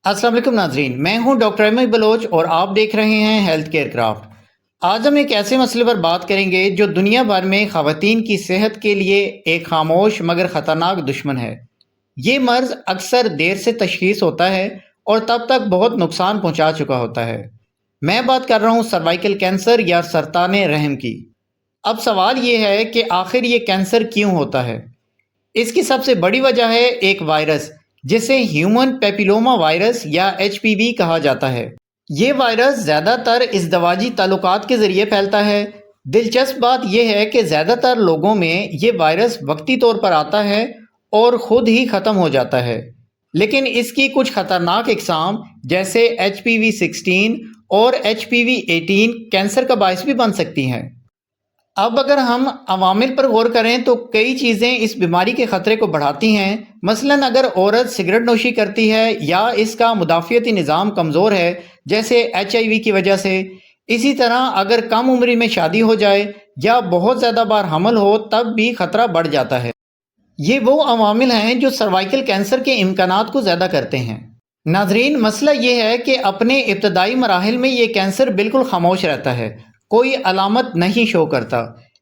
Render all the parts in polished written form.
अस्सलाम वालेकुम नाजरीन, मैं हूं डॉक्टर अहमद बलोच और आप देख रहे हैं हेल्थ केयर क्राफ्ट। आज हम एक ऐसे मसले पर बात करेंगे जो दुनिया भर में ख़वातीन की सेहत के लिए एक खामोश मगर ख़तरनाक दुश्मन है। ये मर्ज़ अक्सर देर से तशख़ीस होता है और तब तक बहुत नुकसान पहुंचा चुका होता है। मैं बात कर रहा हूं सर्वाइकल कैंसर या सरतान रहम की। अब सवाल ये है कि आखिर ये कैंसर क्यों होता है। इसकी सबसे बड़ी वजह है एक वायरस जिसे ह्यूमन पेपिलोमा वायरस या HPV कहा जाता है। ये वायरस ज़्यादातर इज़दवाजी ताल्लुकात के ज़रिए फैलता है। दिलचस्प बात यह है कि ज़्यादातर लोगों में ये वायरस वक्ती तौर पर आता है और ख़ुद ही ख़त्म हो जाता है, लेकिन इसकी कुछ ख़तरनाक इक़साम जैसे HPV-16 और HPV-18 कैंसर का बायस भी बन सकती हैं। अब अगर हम अवामिल पर गौर करें तो कई चीज़ें इस बीमारी के ख़तरे को बढ़ाती हैं। मसलन अगर औरत सिगरेट नोशी करती है या इसका मुदाफ़ियती निज़ाम कमज़ोर है जैसे HIV की वजह से। इसी तरह अगर कम उम्र में शादी हो जाए या बहुत ज़्यादा बार हमल हो तब भी ख़तरा बढ़ जाता है। ये वो अवामिल हैं जो सर्वाइकल कैंसर के इम्कानात को ज़्यादा करते हैं। नाजरीन, मसला ये है कि अपने इब्तदाई मराहिल में ये कैंसर बिल्कुल खामोश रहता है, कोई अलामत नहीं शो करता,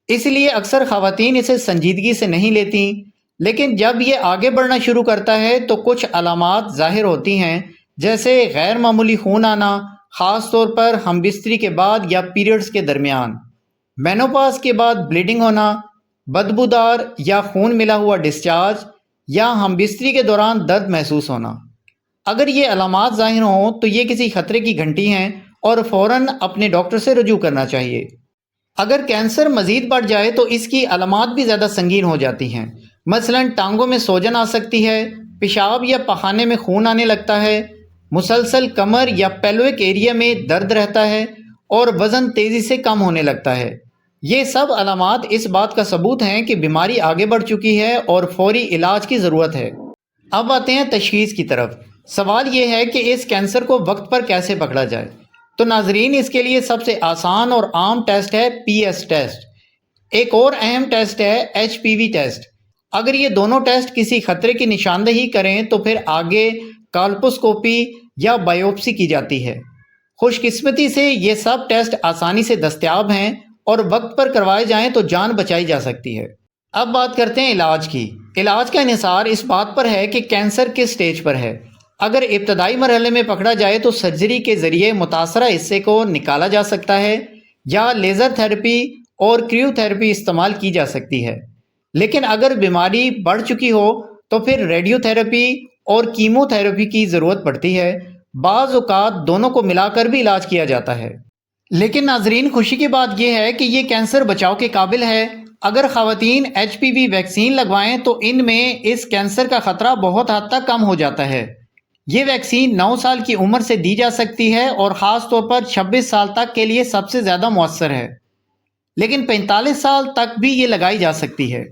इसलिए अक्सर ख़वातीन इसे संजीदगी से नहीं लेती। लेकिन जब ये आगे बढ़ना शुरू करता है तो कुछ अलामात ज़ाहिर होती हैं, जैसे गैर मामूली खून आना, ख़ास तौर पर हमबिस्तरी के बाद या पीरियड्स के दरमियान, मेनोपॉज के बाद ब्लीडिंग होना, बदबूदार या खून मिला हुआ डिस्चार्ज या हमबिस्तरी के दौरान दर्द महसूस होना। अगर ये अलामात ज़ाहिर हों तो ये किसी खतरे की घंटी हैं और फ़ौरन अपने डॉक्टर से रुजू करना चाहिए। अगर कैंसर मज़ीद बढ़ जाए तो इसकी अलामात भी ज़्यादा संगीन हो जाती हैं। मसलन टांगों में सोजन आ सकती है, पेशाब या पखाने में खून आने लगता है, मुसलसल कमर या पेल्विक एरिया में दर्द रहता है और वज़न तेज़ी से कम होने लगता है। ये सब अलामात इस बात का सबूत हैं कि बीमारी आगे बढ़ चुकी है और फौरी इलाज की ज़रूरत है। अब आते हैं तशख़ीस की तरफ। सवाल ये है कि इस कैंसर को वक्त पर कैसे पकड़ा जाए। तो नाजरीन, इसके लिए सबसे आसान और आम टेस्ट है PS टेस्ट। एक और अहम टेस्ट है HPV टेस्ट। अगर ये दोनों टेस्ट किसी खतरे की निशानदेही करें तो फिर आगे कॉल्पोस्कोपी या बायोप्सी की जाती है। खुशकिस्मती से ये सब टेस्ट आसानी से दस्तयाब हैं और वक्त पर करवाए जाएं तो जान बचाई जा सकती है। अब बात करते हैं इलाज की। इलाज का इन्हिसार इस बात पर है कि कैंसर किस स्टेज पर है। अगर इब्तदाई मरहले में पकड़ा जाए तो सर्जरी के ज़रिए मुतासरा हिस्से को निकाला जा सकता है या लेज़र थेरेपी और क्रियोथेरेपी इस्तेमाल की जा सकती है। लेकिन अगर बीमारी बढ़ चुकी हो तो फिर रेडियोथेरेपी और कीमोथेरेपी की ज़रूरत पड़ती है। बाज़ औक़ात दोनों को मिलाकर भी इलाज किया जाता है। लेकिन नाजरीन, खुशी की बात यह है कि ये कैंसर बचाव के काबिल है। अगर ख़वातीन HPV वैक्सीन लगवाएं तो इनमें इस कैंसर का ख़तरा बहुत हद तक कम हो जाता है। ये वैक्सीन 9 साल की उम्र से दी जा सकती है और ख़ास तौर पर 26 साल तक के लिए सबसे ज़्यादा मौसर है, लेकिन 45 साल तक भी ये लगाई जा सकती है।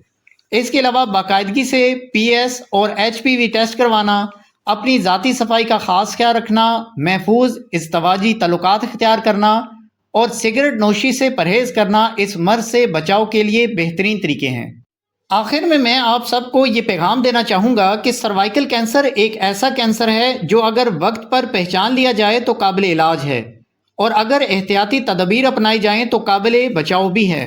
इसके अलावा बाकायदगी से PS और HPV टेस्ट करवाना, अपनी ज़ाती सफाई का ख़ास ख्याल रखना, महफूज इज़दवाजी तल्लुकात इख्तियार करना और सिगरेट नोशी से परहेज़ करना इस मर्ज़ से बचाव के लिए बेहतरीन तरीके हैं। आखिर में मैं आप सबको ये पैगाम देना चाहूँगा कि सर्वाइकल कैंसर एक ऐसा कैंसर है जो अगर वक्त पर पहचान लिया जाए तो काबिल इलाज है और अगर एहतियाती तदबीर अपनाई जाएं तो काबिल बचाव भी है।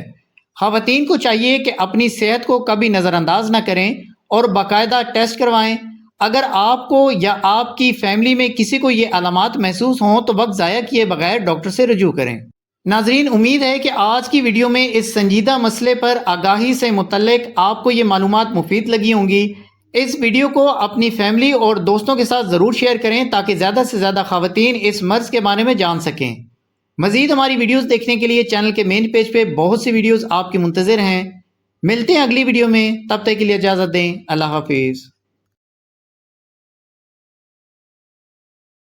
ख़वातीन को चाहिए कि अपनी सेहत को कभी नज़रअंदाज ना करें और बाकायदा टेस्ट करवाएं। अगर आपको या आपकी फैमिली में किसी को ये अलामात महसूस हों तो वक्त ज़ाया किए बगैर डॉक्टर से रुजू करें। नाजरीन, उम्मीद है कि आज की वीडियो में इस संजीदा मसले पर आगाही से मुतल्लिक आपको ये मालूमात मुफीद लगी होंगी। इस वीडियो को अपनी फैमिली और दोस्तों के साथ ज़रूर शेयर करें ताकि ज़्यादा से ज़्यादा ख़वातीन इस मर्ज़ के बारे में जान सकें। मज़ीद हमारी वीडियोज़ देखने के लिए चैनल के मेन पेज पे बहुत सी वीडियोज़ आपकी मुंतज़िर हैं। मिलते हैं अगली वीडियो में, तब तक के लिए इजाज़त दें। अल्लाह हाफिज़।